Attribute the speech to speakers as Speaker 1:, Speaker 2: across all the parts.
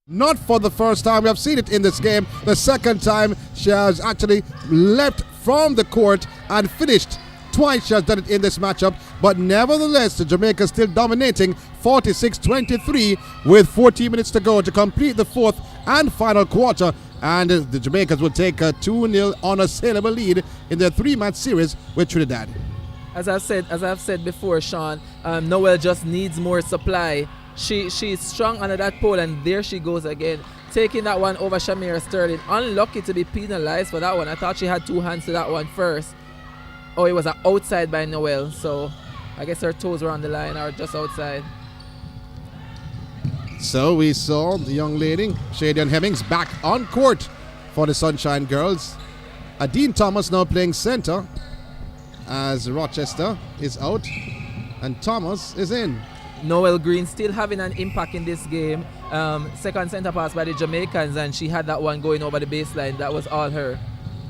Speaker 1: Not for the first time. We have seen it in this game. The second time she has actually left from the court and finished. Twice she has done it in this matchup. But nevertheless, Jamaica still dominating 46-23 with 14 minutes to go to complete the fourth and final quarter. And the Jamaicans will take a 2-0 unassailable lead in their 3-match series with Trinidad.
Speaker 2: As I've said before, Sean, Noel just needs more supply. She's strong under that pole, and there she goes again, taking that one over Shamira Sterling. Unlucky to be penalized for that one. I thought she had two hands to that one first. Oh, it was an outside by Noel, so I guess her toes were on the line or just outside.
Speaker 1: So we saw the young lady, Shadian Hemmings, back on court for the Sunshine Girls. Dean Thomas now playing center as Rochester is out and Thomas is in.
Speaker 2: Noel Green still having an impact in this game. Second center pass by the Jamaicans, and she had that one going over the baseline. That was all her.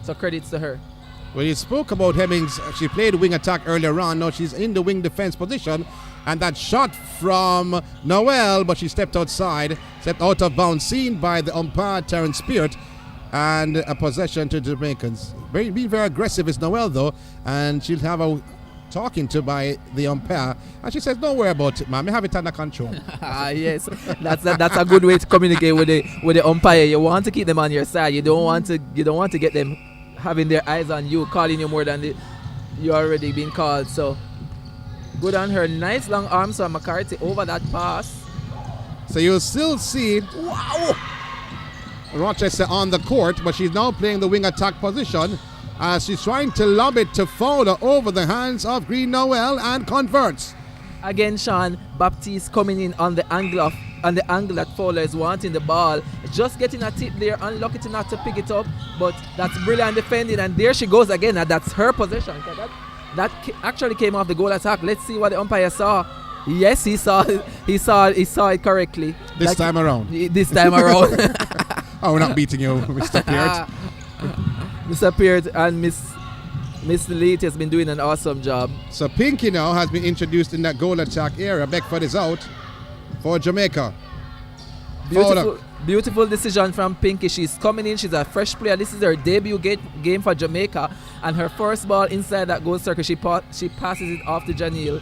Speaker 2: So credits to her.
Speaker 1: Well, you spoke about Hemmings. She played wing attack earlier on. Now she's in the wing defense position. And that shot from Noel, but she stepped outside, stepped out of bounds, seen by the umpire, Terrence Spirit, and a possession to the Jamaicans. Being very aggressive is Noel, though, and she'll have a talking to by the umpire, and she says, "Don't worry about it, ma'am. I have it under control."
Speaker 2: Yes, that's a good way to communicate with the umpire. You want to keep them on your side. You don't want to get them having their eyes on you, calling you more than you already been called. So good on her. Nice long arms from McCarthy over that pass.
Speaker 1: So you'll still see Rochester on the court, but she's now playing the wing attack position as she's trying to lob it to Fowler over the hands of Green Noel and converts.
Speaker 2: Again, Sean, Baptiste coming in on the angle that Fowler is wanting the ball. Just getting a tip there, unlucky to not to pick it up, but that's brilliant defending, and there she goes again, and that's her possession. That actually came off the goal attack. Let's see what the umpire saw. Yes, he saw it correctly.
Speaker 1: This time around. Oh, we're not beating you, Mr. Peart.
Speaker 2: Mr. Peart and Miss Leite has been doing an awesome job.
Speaker 1: So Pinky now has been introduced in that goal attack area. Beckford is out for Jamaica.
Speaker 2: Beautiful decision from Pinky. She's coming in. She's a fresh player. This is her debut game for Jamaica, and her first ball inside that goal circle, she passes it off to Janelle.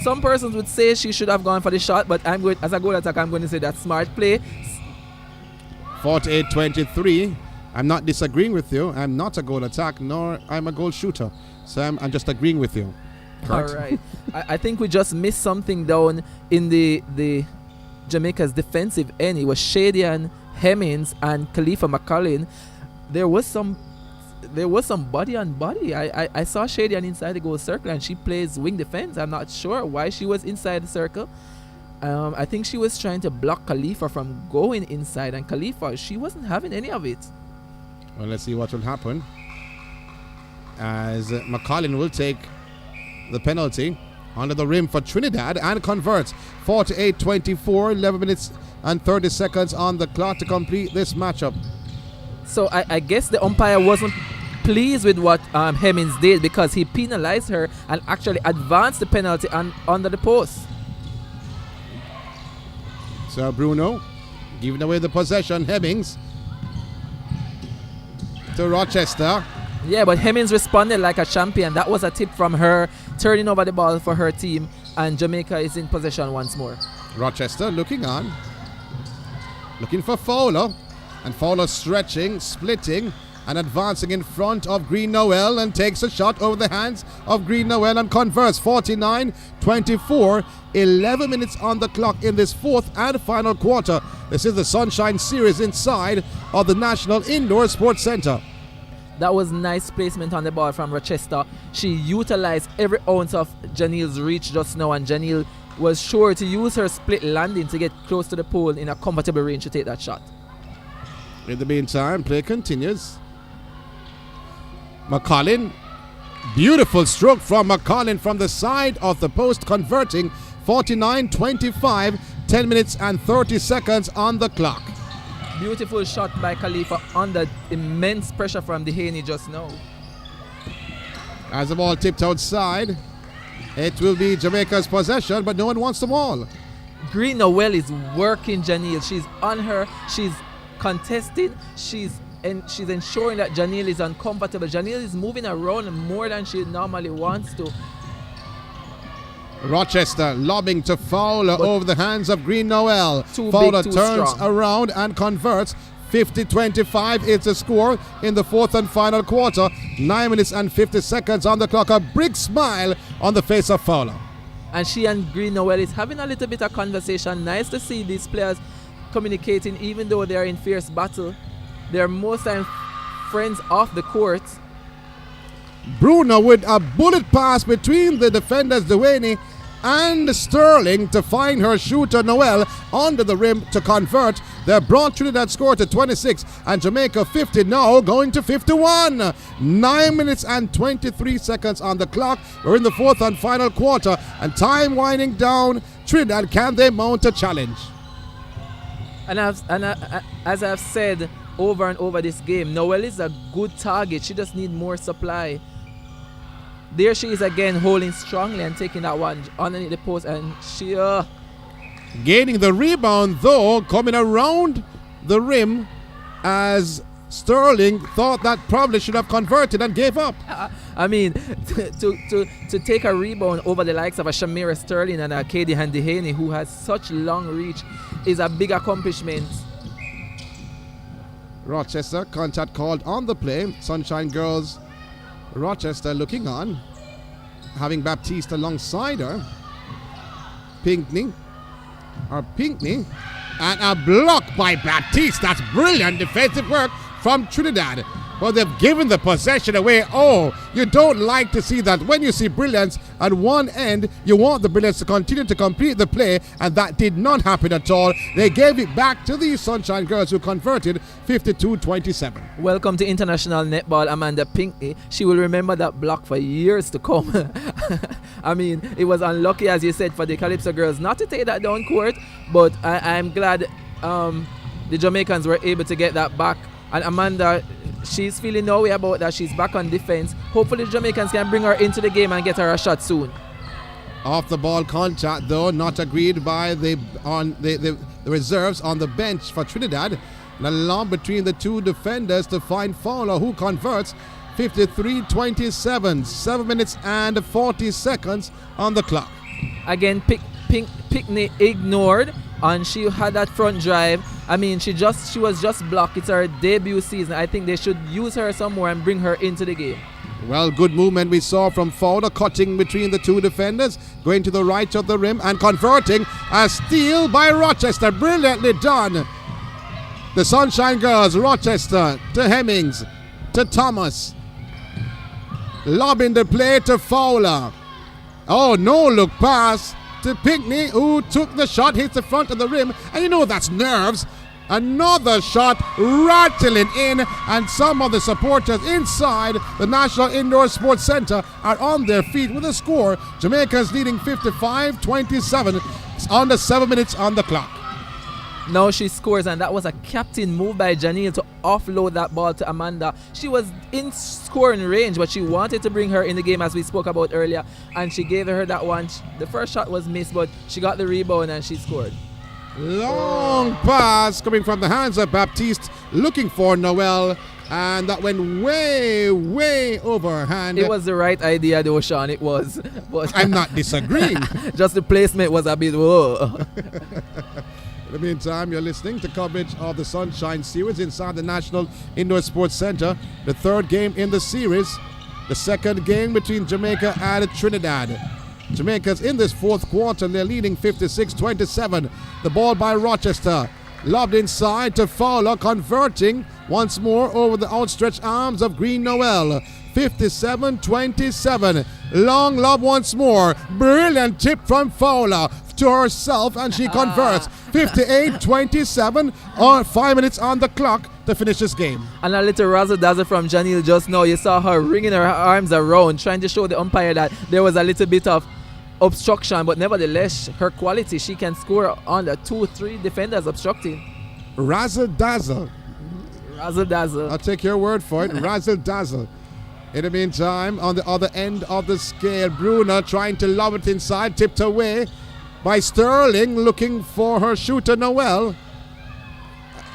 Speaker 2: Some persons would say she should have gone for the shot, but as a goal attack, I'm going to say that's smart play.
Speaker 1: 48-23. I'm not disagreeing with you. I'm not a goal attack, nor I'm a goal shooter. So I'm just agreeing with you. Correct?
Speaker 2: All right. I think we just missed something down in the Jamaica's defensive end. It was Shadian Hemmings and Khalifa McCollin. There was some body on body. I saw Shadian inside the goal circle, and she plays wing defense. I'm not sure why she was inside the circle. I think she was trying to block Khalifa from going inside, and Khalifa, she wasn't having any of it.
Speaker 1: Well, let's see what will happen as McCollin will take the penalty under the rim for Trinidad and converts. 48-24, 11 minutes and 30 seconds on the clock to complete this matchup.
Speaker 2: So I guess the umpire wasn't pleased with what Hemmings did, because he penalized her and actually advanced the penalty under the post.
Speaker 1: So Bruno giving away the possession. Hemmings to Rochester.
Speaker 2: Yeah, but Hemmings responded like a champion. That was a tip from her, turning over the ball for her team, and Jamaica is in possession once more.
Speaker 1: Rochester looking on, looking for Fowler, and Fowler stretching, splitting, and advancing in front of Green Noel, and takes a shot over the hands of Green Noel and converts. 49-24, 11 minutes on the clock in this fourth and final quarter. This is the Sunshine Series inside of the National Indoor Sports Center.
Speaker 2: That was nice placement on the ball from Rochester. She utilized every ounce of Janelle's reach just now, and Janelle was sure to use her split landing to get close to the pole in a comfortable range to take that shot.
Speaker 1: In the meantime, play continues. McCollin, beautiful stroke from McCollin from the side of the post, converting. 49-25, 10 minutes and 30 seconds on the clock.
Speaker 2: Beautiful shot by Khalifa under immense pressure from Dehaney just now.
Speaker 1: As the ball tipped outside, it will be Jamaica's possession, but no one wants the ball.
Speaker 2: Green Noel is working Janelle. She's on her. She's contesting. She's ensuring that Janelle is uncomfortable. Janelle is moving around more than she normally wants to.
Speaker 1: Rochester lobbing to Fowler over the hands of Green Noel. Fowler turns around and converts. 50-25 is the score in the fourth and final quarter. 9 minutes and 50 seconds on the clock. A big smile on the face of Fowler.
Speaker 2: And she and Green Noel is having a little bit of conversation. Nice to see these players communicating even though they are in fierce battle. They're most time friends off the court.
Speaker 1: Bruno with a bullet pass between the defenders Dewaney and Sterling to find her shooter Noel under the rim to convert. They brought Trinidad score to 26 and Jamaica 50, now going to 51. 9 minutes and 23 seconds on the clock. We're in the fourth and final quarter and time winding down. Trinidad, can they mount a challenge?
Speaker 2: And as I've said over and over this game, Noel is a good target. She just needs more supply. There she is again, holding strongly and taking that one underneath the post, and she
Speaker 1: gaining the rebound though, coming around the rim as Sterling thought that probably should have converted and gave up.
Speaker 2: I mean, to take a rebound over the likes of a Shamira Sterling and a Katie Handehaney, who has such long reach, is a big accomplishment.
Speaker 1: Rochester, contact called on the play. Sunshine Girls Rochester looking on, having Baptiste alongside her. Pinckney, and a block by Baptiste. That's brilliant defensive work from Trinidad. Well, they've given the possession away. Oh, you don't like to see that. When you see brilliance at one end, you want the brilliance to continue to complete the play, and that did not happen at all. They gave it back to the Sunshine Girls, who converted 52-27.
Speaker 2: Welcome to international netball, Amanda Pinckney. She will remember that block for years to come. I mean, it was unlucky, as you said, for the Calypso Girls not to take that down court, but I'm glad the Jamaicans were able to get that back. And Amanda, she's feeling no way about that. She's back on defense. Hopefully the Jamaicans can bring her into the game and get her a shot soon.
Speaker 1: Off the ball contact though, not agreed by the reserves on the bench for Trinidad. And a lob between the two defenders to find Fowler, who converts. 53-27, 7 minutes and 40 seconds on the clock.
Speaker 2: Again, Pinckney ignored, and she had that front drive. I mean, she was just blocked. It's her debut season. I think they should use her some more and bring her into the game.
Speaker 1: Well, good movement we saw from Fowler, cutting between the two defenders, going to the right of the rim and converting. A steal by Rochester, brilliantly done. The Sunshine Girls, Rochester to Hemmings, to Thomas. Lobbing the play to Fowler. Oh, no look pass to Pinckney, who took the shot, hits the front of the rim, and you know that's nerves. Another shot rattling in, and some of the supporters inside the National Indoor Sports Center are on their feet with a score. Jamaica's leading 55-27. It's under 7 minutes on the clock.
Speaker 2: Now she scores, and that was a captain move by Janelle to offload that ball to Amanda. She was in scoring range, but she wanted to bring her in the game, as we spoke about earlier, and she gave her that one. The first shot was missed, but she got the rebound and she scored.
Speaker 1: Long pass coming from the hands of Baptiste, looking for Noel, and that went way, way overhand.
Speaker 2: It was the right idea though, Sean, it was. But
Speaker 1: I'm not disagreeing.
Speaker 2: Just the placement was a bit whoa.
Speaker 1: In the meantime, you're listening to coverage of the Sunshine Series inside the National Indoor Sports Center. The third game in the series, the second game between Jamaica and Trinidad. Jamaica's in this fourth quarter, they're leading 56-27. The ball by Rochester, lobbed inside to Fowler, converting once more over the outstretched arms of Green Noel. 57-27. Long lob once more. Brilliant tip from Fowler to herself, and she converts. 58-27, or 5 minutes on the clock to finish this game.
Speaker 2: And a little razzle-dazzle from Janelle just now. You saw her wringing her arms around, trying to show the umpire that there was a little bit of obstruction, but nevertheless, her quality, she can score under 2-3 defenders obstructing.
Speaker 1: Razzle-dazzle.
Speaker 2: Razzle-dazzle.
Speaker 1: I'll take your word for it. Razzle-dazzle. In the meantime, on the other end of the scale, Bruno trying to lob it inside, tipped away by Sterling, looking for her shooter Noel.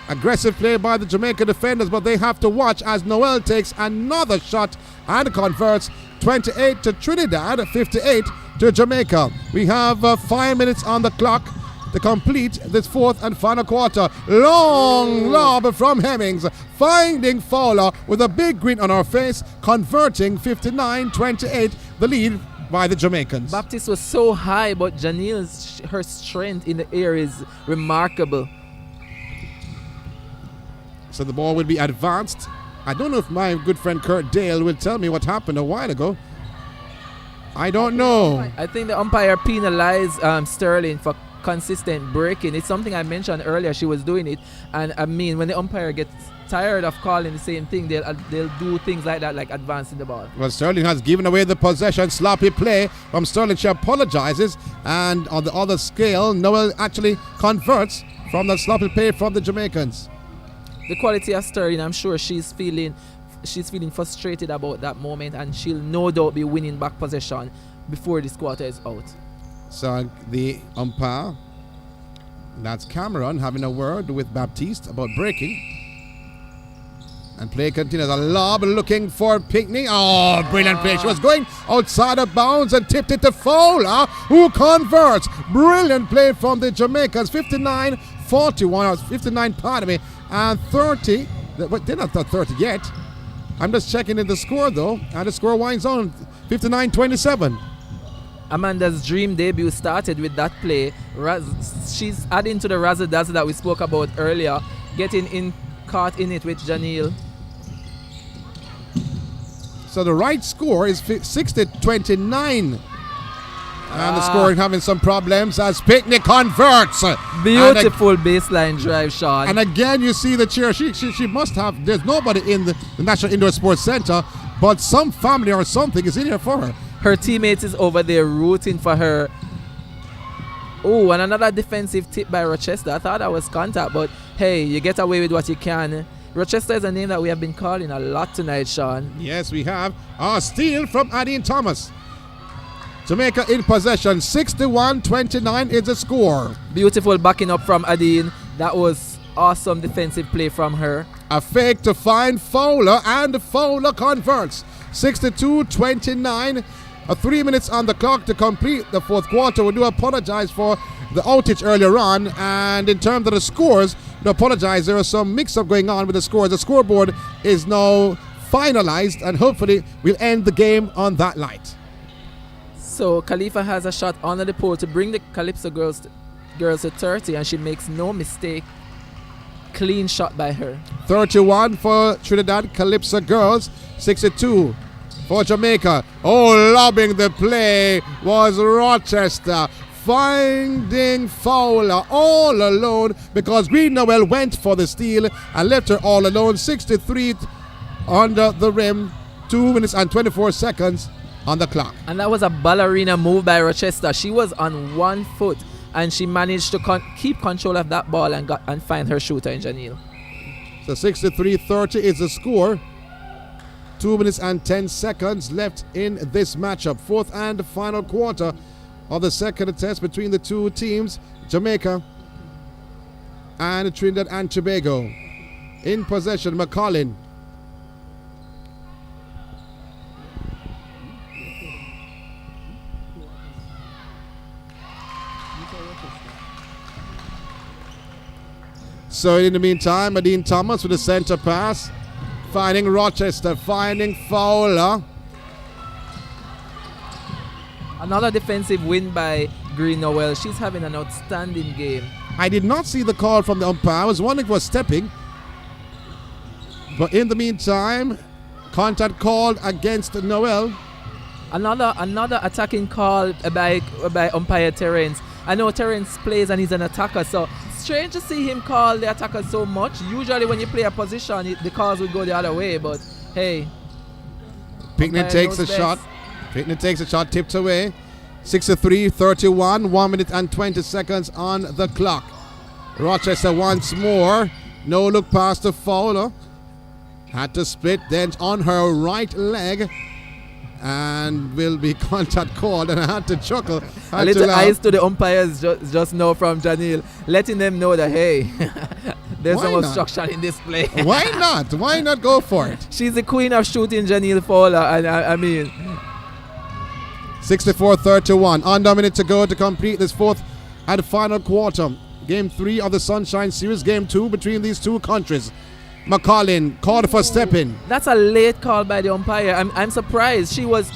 Speaker 1: Aggressive play by the Jamaica defenders, but they have to watch as Noel takes another shot and converts. 28 to Trinidad, 58 to Jamaica. We have 5 minutes on the clock to complete this fourth and final quarter. Long lob from Hemmings, finding Fowler with a big grin on her face, converting 59-28, the lead by the Jamaicans.
Speaker 2: Baptiste was so high, but Janille's her strength in the air is remarkable.
Speaker 1: So the ball will be advanced. I don't know if my good friend Kurt Dale will tell me what happened a while ago. I don't know.
Speaker 2: I think the umpire penalized Sterling for consistent breaking. It's something I mentioned earlier. She was doing it, and I mean, when the umpire gets tired of calling the same thing, they'll do things like that, like advancing the ball.
Speaker 1: Well, Sterling has given away the possession. Sloppy play from Sterling. She apologizes, and on the other scale, Noel actually converts from the sloppy play from the Jamaicans.
Speaker 2: The quality of Sterling, I'm sure she's feeling frustrated about that moment, and she'll no doubt be winning back possession before this quarter is out.
Speaker 1: So the umpire, that's Cameron, having a word with Baptiste about breaking. And play continues. A lob looking for Pinckney. Oh, brilliant play. She was going outside of bounds and tipped it to Fowler, who converts. Brilliant play from the Jamaicans. 59-41, 59, pardon me, and 30. But they're not 30 yet. I'm just checking in the score, though. And the score winds on 59-27.
Speaker 2: Amanda's dream debut started with that play. She's adding to the razzle-dazzle that we spoke about earlier, getting caught in it with Janille.
Speaker 1: So the right score is 60-29. And the scoring having some problems as Pinckney converts.
Speaker 2: Beautiful baseline drive shot.
Speaker 1: And again, you see the cheer. She must have, there's nobody in the National Indoor Sports Center, but some family or something is in here for her.
Speaker 2: Her teammates is over there rooting for her. Oh, and another defensive tip by Rochester. I thought that was contact, but hey, you get away with what you can. Rochester is a name that we have been calling a lot tonight, Sean.
Speaker 1: Yes, we have. A steal from Adine Thomas. Jamaica in possession. 61-29 is the score.
Speaker 2: Beautiful backing up from Adine. That was awesome defensive play from her.
Speaker 1: A fake to find Fowler, and Fowler converts. 62-29. 3 minutes on the clock to complete the fourth quarter. We do apologize for the outage earlier on, and in terms of the scores, we apologize. There is some mix-up going on with the scores. The scoreboard is now finalized, and hopefully we'll end the game on that light.
Speaker 2: So Khalifa has a shot under the pole to bring the Calypso girls to 30, and she makes no mistake. Clean shot by her.
Speaker 1: 31 for Trinidad Calypso girls, 62 for Jamaica. Oh, lobbing the play was Rochester, finding Fowler all alone because Green Noel went for the steal and left her all alone. 63 under the rim, 2 minutes and 24 seconds on the clock.
Speaker 2: And that was a ballerina move by Rochester. She was on 1 foot, and she managed to keep control of that ball and find her shooter in Janille.
Speaker 1: So 63-30 is the score. 2 minutes and 10 seconds left in this matchup. Fourth and final quarter of the second test between the two teams, Jamaica and Trinidad and Tobago. In possession, McCollin. So in the meantime, Adine Thomas with the center pass, finding Rochester, finding Fowler.
Speaker 2: Another defensive win by Green Noel. She's having an outstanding game.
Speaker 1: I did not see the call from the umpire. I was wondering if it was stepping. But in the meantime, contact called against Noel.
Speaker 2: Another attacking call by umpire Terence. I know Terence plays and he's an attacker, so strange to see him call the attacker so much. Usually when you play a position, the calls will go the other way, but hey.
Speaker 1: Pinckney takes a shot. Pinckney takes a shot, tipped away. 63-31, 1 minute and 20 seconds on the clock. Rochester once more. No look past the Fowler. Had to split then on her right leg. and will be contact called, and I had to chuckle.
Speaker 2: A little eyes to the umpires just now from Janil, letting them know that, hey, there's
Speaker 1: Why
Speaker 2: some
Speaker 1: not?
Speaker 2: obstruction in this play.
Speaker 1: Why not? Why not go for it?
Speaker 2: She's the queen of shooting, Janil Fowler, and I mean...
Speaker 1: 64-31. Under a minute to go to complete this fourth and final quarter. Game 3 of the Sunshine Series. Game 2 between these two countries. McCollin called for stepping.
Speaker 2: That's a late call by the umpire. I'm surprised. She was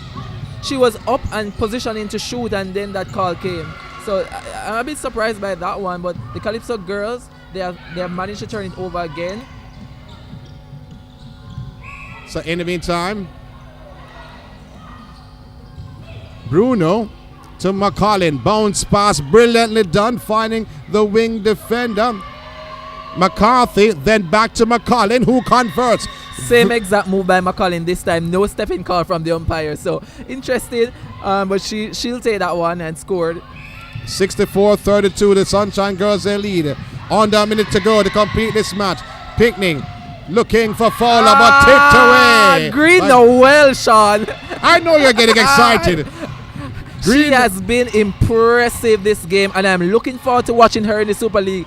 Speaker 2: up and positioning to shoot, and then that call came. So I'm a bit surprised by that one. But the Calypso girls, they have managed to turn it over again.
Speaker 1: So in the meantime, Bruno to McCollin. Bounce pass, brilliantly done, finding the wing defender. McCarthy, then back to McCollin, who converts.
Speaker 2: Same exact move by McCollin this time. No stepping call from the umpire. So interesting, but she'll take that one and scored.
Speaker 1: 64-32, the Sunshine Girls they lead. Under a minute to go to complete this match. Pickney looking for Fowler, but tipped away.
Speaker 2: Green
Speaker 1: But
Speaker 2: the well, Sean.
Speaker 1: I know you're getting excited.
Speaker 2: She has been impressive this game, and I'm looking forward to watching her in the Super League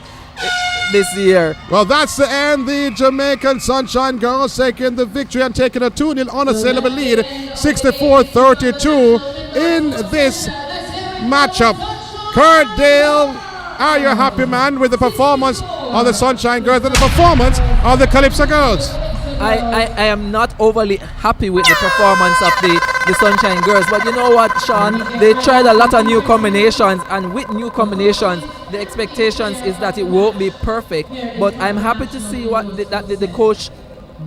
Speaker 2: this year.
Speaker 1: Well, that's the end. The Jamaican Sunshine Girls taking the victory and taking a 2-0 unassailable lead, 64-32 in this matchup. Kurt Dale, are you happy, man, with the performance of the Sunshine Girls and the performance of the Calypso Girls?
Speaker 2: I am not overly happy with the performance of the Sunshine Girls, but you know what, Sean? They tried a lot of new combinations, and with new combinations, the expectations is that it won't be perfect. But I'm happy to see that the coach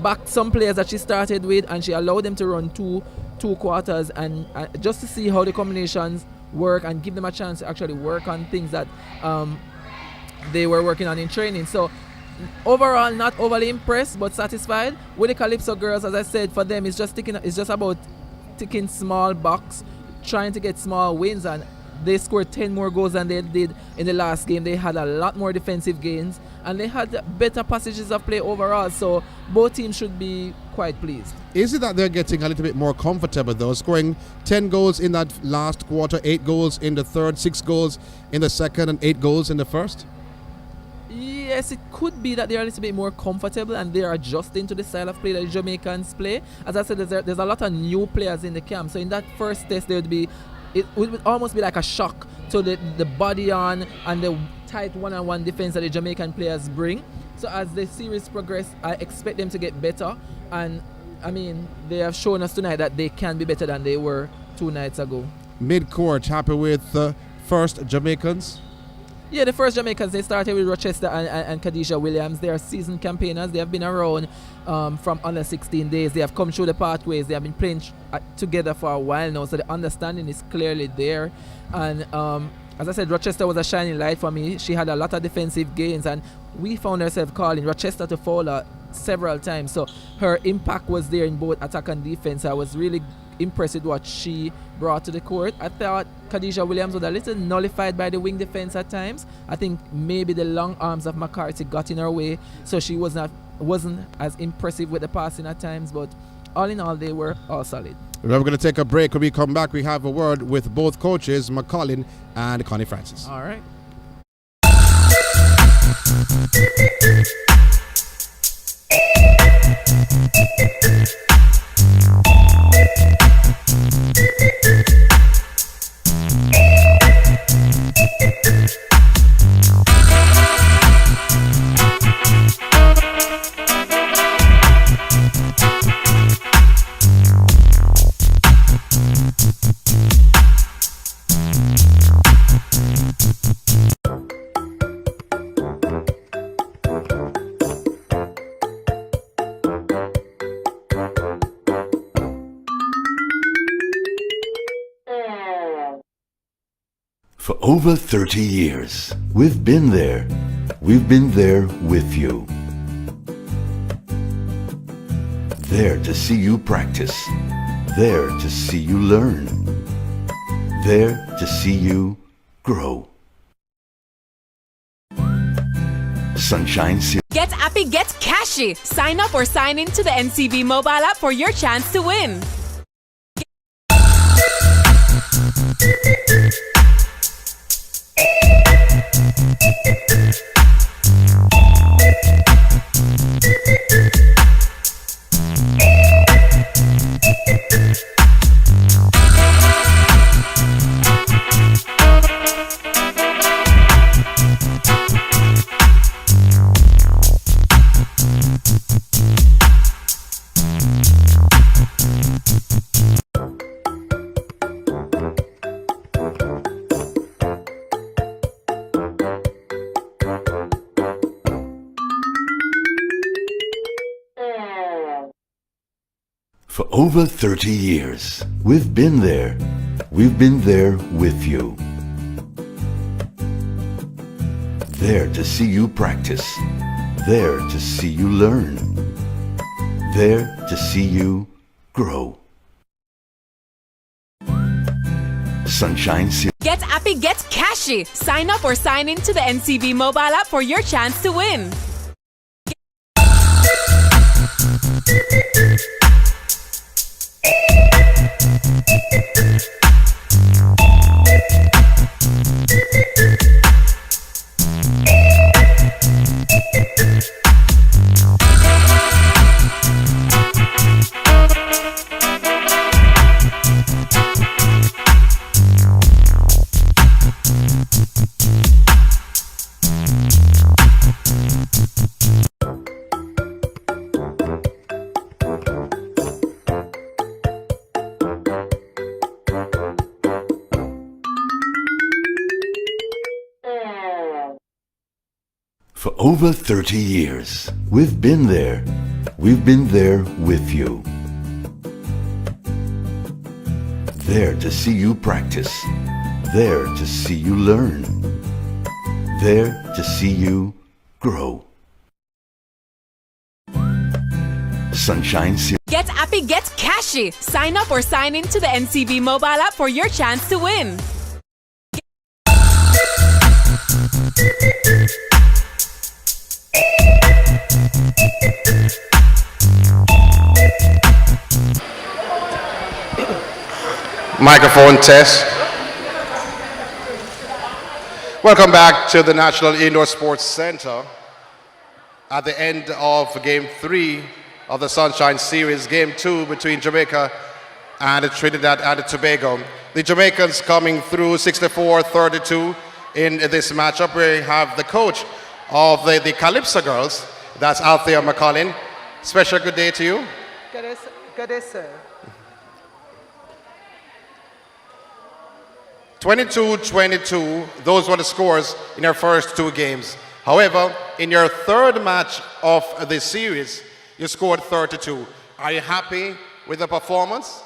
Speaker 2: backed some players that she started with, and she allowed them to run two quarters, and just to see how the combinations work and give them a chance to actually work on things that they were working on in training. So overall, not overly impressed, but satisfied with the Calypso Girls. As I said, for them, it's just about ticking small box, trying to get small wins, and they scored 10 more goals than they did in the last game. They had a lot more defensive gains, and they had better passages of play overall. So both teams should be quite pleased.
Speaker 1: Is it that they're getting a little bit more comfortable, though, scoring 10 goals in that last quarter, 8 goals in the third, 6 goals in the second, and 8 goals in the first?
Speaker 2: Yes, it could be that they're a little bit more comfortable and they're adjusting to the style of play that the Jamaicans play. As I said, there's a lot of new players in the camp. So in that first test, it would almost be like a shock to the body on and the tight one-on-one defense that the Jamaican players bring. So as the series progress, I expect them to get better. And I mean, they have shown us tonight that they can be better than they were 2 nights ago.
Speaker 1: Mid-court, happy with the first Jamaicans?
Speaker 2: Yeah, the first Jamaicans, they started with Rochester and Khadijah Williams. They are seasoned campaigners. They have been around from under 16 days. They have come through the pathways. They have been playing together for a while now, so the understanding is clearly there. And as I said, Rochester was a shining light for me. She had a lot of defensive gains, and we found ourselves calling Rochester to Fowler several times. So her impact was there in both attack and defense. I was really impressed with what she brought to the court. I thought Khadijah Williams was a little nullified by the wing defense at times. I think maybe the long arms of McCarthy got in her way, so she wasn't as impressive with the passing at times, but all in all, they were all solid.
Speaker 1: We're going to take a break. When we come back, we have a word with both coaches, McCollin and Connie Francis.
Speaker 2: All right.
Speaker 3: For over 30 years, we've been there. We've been there with you. There to see you practice. There to see you learn. There to see you grow. Sunshine Series.
Speaker 4: Get Appy, get cashy. Sign up or sign in to the NCB mobile app for your chance to win.
Speaker 3: For over 30 years, we've been there. We've been there with you. There to see you practice. There to see you learn. There to see you grow. Sunshine Series.
Speaker 4: Get Appy, get cashy. Sign up or sign in to the NCB mobile app for your chance to win.
Speaker 3: For over 30 years, we've been there. We've been there with you. There to see you practice. There to see you learn. There to see you grow. Sunshine Series.
Speaker 4: Get Appy, get cashy. Sign up or sign in to the NCB mobile app for your chance to win.
Speaker 1: Microphone test. Welcome back to the National Indoor Sports Center. At the end of Game 3 of the Sunshine Series, Game 2 between Jamaica and Trinidad and Tobago. The Jamaicans coming through 64-32 in this matchup. We have the coach of the Calypso girls, that's Althea McCollin. Special good day to you.
Speaker 5: Good day, sir.
Speaker 1: 22-22, those were the scores in your first two games. However, in your third match of the series, you scored 32. Are you happy with the performance?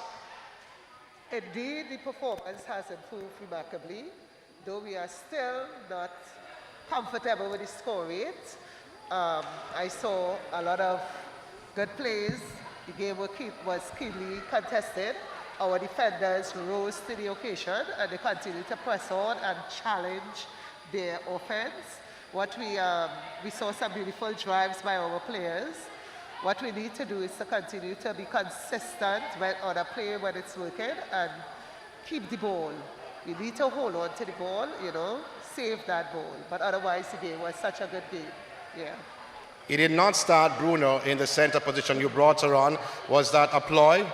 Speaker 5: Indeed, the performance has improved remarkably, though we are still not comfortable with the score rate. I saw a lot of good plays. The game was keenly contested. Our defenders rose to the occasion and they continued to press on and challenge their offense. We saw some beautiful drives by our players. What we need to do is to continue to be consistent on a play when it's working and keep the ball. We need to hold on to the ball, save that ball. But otherwise, the game was such a good game. Yeah.
Speaker 1: You did not start Bruno in the center position. You brought her on. Was that a ploy?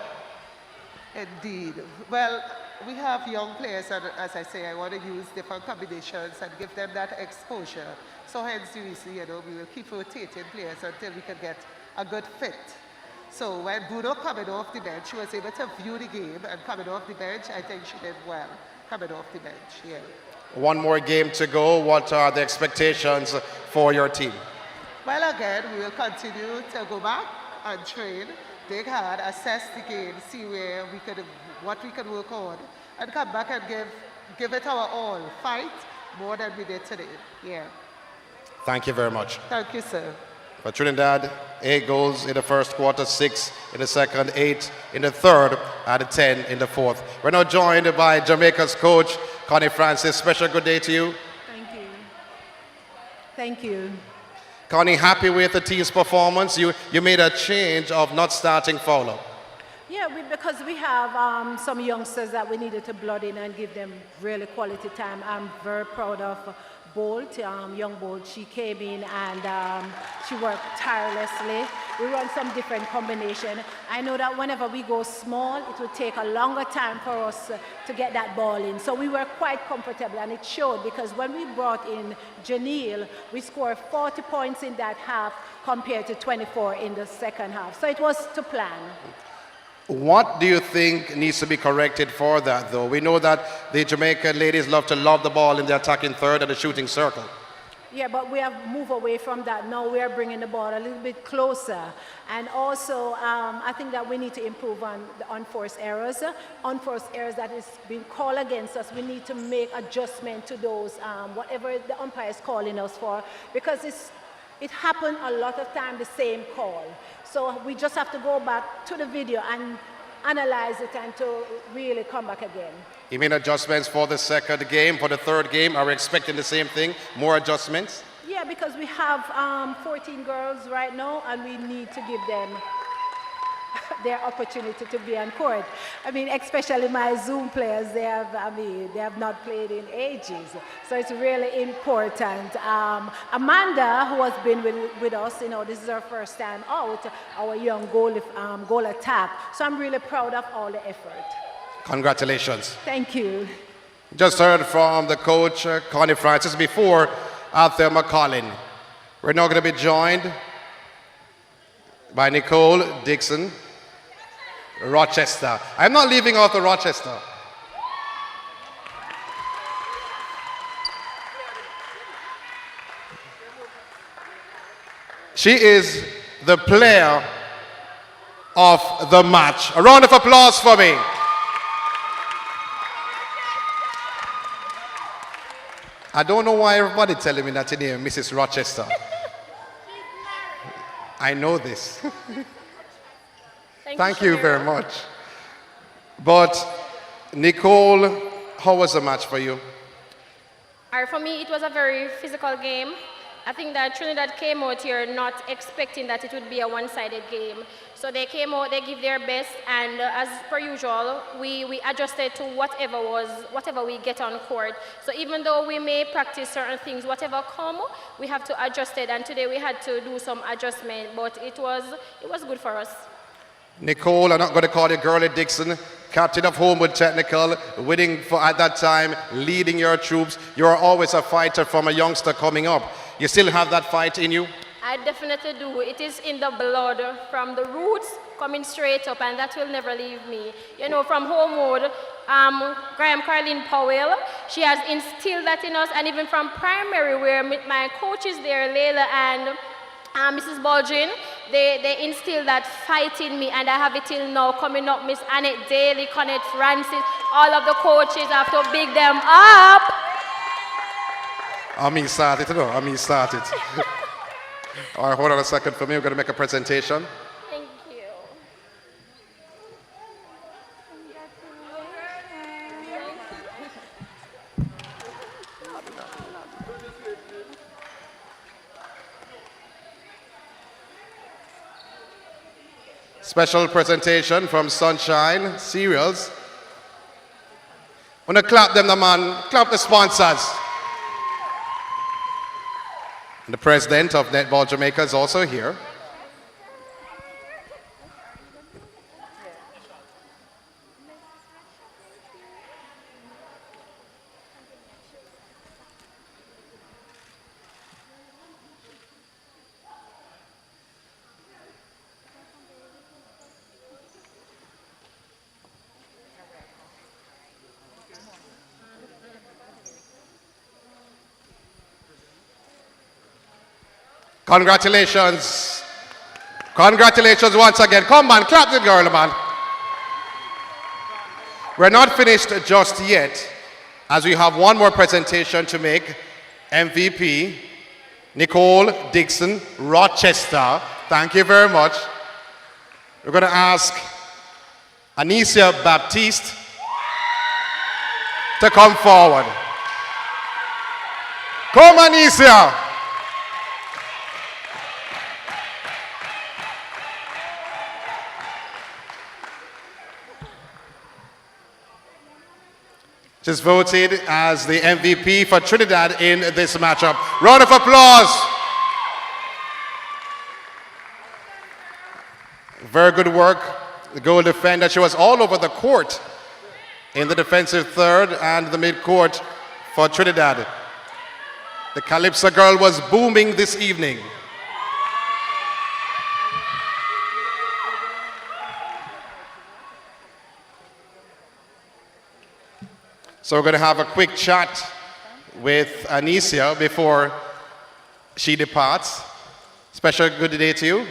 Speaker 5: Indeed. Well, we have young players, and as I say, I want to use different combinations and give them that exposure. So hence the reason, we will keep rotating players until we can get a good fit. So when Bruno coming off the bench, she was able to view the game, and coming off the bench, I think she did well, coming off the bench, yeah.
Speaker 1: One more game to go. What are the expectations for your team?
Speaker 5: Well, again, we will continue to go back and train, dig hard, assess the game, see what we can work on, and come back and give it our all. Fight more than we did today. Yeah.
Speaker 1: Thank you very much.
Speaker 5: Thank you, sir.
Speaker 1: For Trinidad, 8 goals in the first quarter, 6 in the second, 8 in the third, and 10 in the fourth. We're now joined by Jamaica's coach, Connie Francis. Special good day to you.
Speaker 6: Thank you. Thank you.
Speaker 1: Connie, happy with the team's performance? You made a change of not starting Fowler.
Speaker 6: Yeah, because we have some youngsters that we needed to blood in and give them really quality time. I'm very proud of Bolt, young Bolt. She came in and she worked tirelessly. We run some different combination. I know that whenever we go small, it will take a longer time for us to get that ball in. So we were quite comfortable, and it showed because when we brought in Janelle, we scored 40 points in that half compared to 24 in the second half. So it was to plan.
Speaker 7: What do you think needs to be corrected for that, though? We know that the Jamaican ladies love to lob the ball in the attacking third and the shooting circle.
Speaker 6: Yeah, but we have moved away from that. Now we are bringing the ball a little bit closer. And also, I think that we need to improve on the unforced errors. Unforced errors that is being called against us, we need to make adjustment to those, whatever the umpire is calling us for, because it happened a lot of time, the same call. So we just have to go back to the video and analyze it and to really come back again.
Speaker 7: You mean adjustments for the second game, for the third game? Are we expecting the same thing? More adjustments?
Speaker 6: Yeah, because we have 14 girls right now, and we need to give them their opportunity to be on court. I mean, especially my Zoom players, they have not played in ages. So it's really important. Amanda, who has been with us, this is her first time out, our young goal attack. So I'm really proud of all the effort.
Speaker 7: Congratulations.
Speaker 6: Thank you.
Speaker 7: Just heard from the coach, Connie Francis, before Arthur McCollin. We're now going to be joined by Nicole Dixon, Rochester. I'm not leaving out the Rochester. She is the player of the match. A round of applause for me. I don't know why everybody telling me that her name is Mrs. Rochester. I know this. Thank you very much. But Nicole, how was the match for you?
Speaker 8: For me, it was a very physical game. I think that Trinidad came out here not expecting that it would be a one-sided game. So they came out, they give their best, and as per usual, we adjusted to whatever we get on court. So even though we may practice certain things, whatever come, we have to adjust it. And today we had to do some adjustment, but it was good for us.
Speaker 7: Nicole, I'm not going to call you Girlie Dixon, captain of Homewood Technical, winning at that time, leading your troops. You're always a fighter from a youngster coming up. You still have that fight in you?
Speaker 8: I definitely do. It is in the blood, from the roots coming straight up, and that will never leave me. From Homewood, Graham Carlin Powell, she has instilled that in us, and even from primary, where my coaches there, Layla and Mrs. Baldwin, they instilled that fight in me, and I have it till now. Coming up, Miss Annette Daly, Connette Francis, all of the coaches, I have to big them up.
Speaker 7: I mean, started. All right, hold on a second for me. We're going to make a presentation.
Speaker 8: Thank you.
Speaker 7: Special presentation from Sunshine Cereals. Want to clap them, the man. Clap the sponsors. And the president of Netball Jamaica is also here. Congratulations. Congratulations once again. Come on, clap the girl, man. We're not finished just yet, as we have one more presentation to make. MVP, Nicole Dixon, Rochester. Thank you very much. We're going to ask Anicia Baptiste to come forward. Come, Anicia. Just voted as the MVP for Trinidad in this matchup. Round of applause. Very good work. The goal defender, she was all over the court in the defensive third and the mid-court for Trinidad. The Calypso girl was booming this evening. So we're going to have a quick chat with Anicia before she departs. Special good day to you.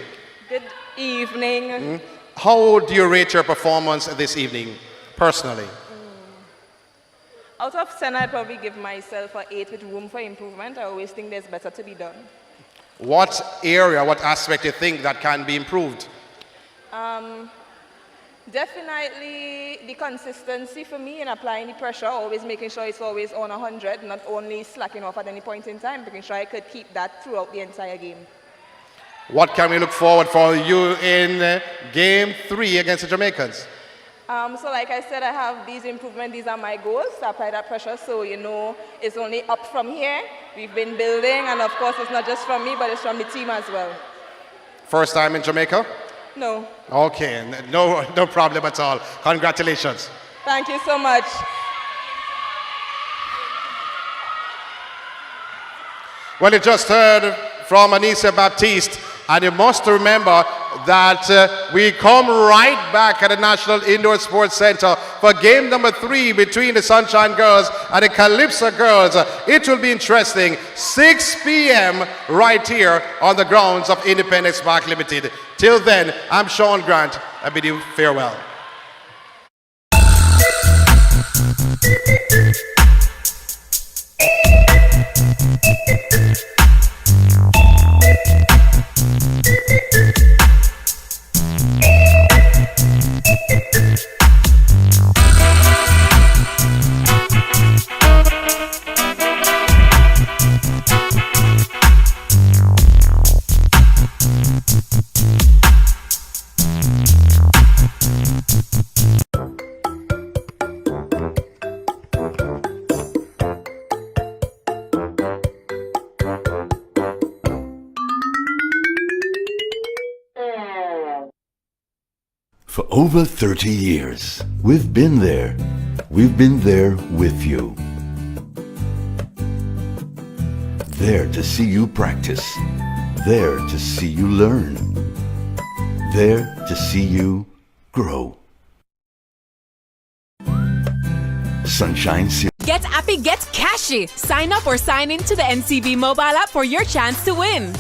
Speaker 9: Good evening.
Speaker 7: How do you rate your performance this evening, personally?
Speaker 9: Out of 10, I'd probably give myself an 8 with room for improvement. I always think there's better to be done.
Speaker 7: What area, what aspect do you think that can be improved?
Speaker 9: Definitely the consistency for me in applying the pressure, always making sure it's always on 100, not only slacking off at any point in time, making sure I could keep that throughout the entire game.
Speaker 7: What can we look forward for you in game 3 against the Jamaicans?
Speaker 9: So like I said, I have these improvements, these are my goals, to apply that pressure, so you know, it's only up from here. We've been building, and of course it's not just from me, but it's from the team as well.
Speaker 7: First time in Jamaica?
Speaker 9: No.
Speaker 7: Okay, no problem at all. Congratulations.
Speaker 9: Thank you so much.
Speaker 7: Well, you just heard from Anicia Baptiste, and you must remember that we come right back at the National Indoor Sports Center for game number 3 between the Sunshine Girls and the Calypso Girls. It will be interesting. 6 p.m. right here on the grounds of Independence Park Limited. Till then, I'm Sean Grant. I bid you farewell.
Speaker 3: For over 30 years, we've been there. We've been there with you. There to see you practice. There to see you learn. There to see you grow. Sunshine City.
Speaker 4: Get Appy, get Cashy. Sign up or sign in to the NCB mobile app for your chance to win.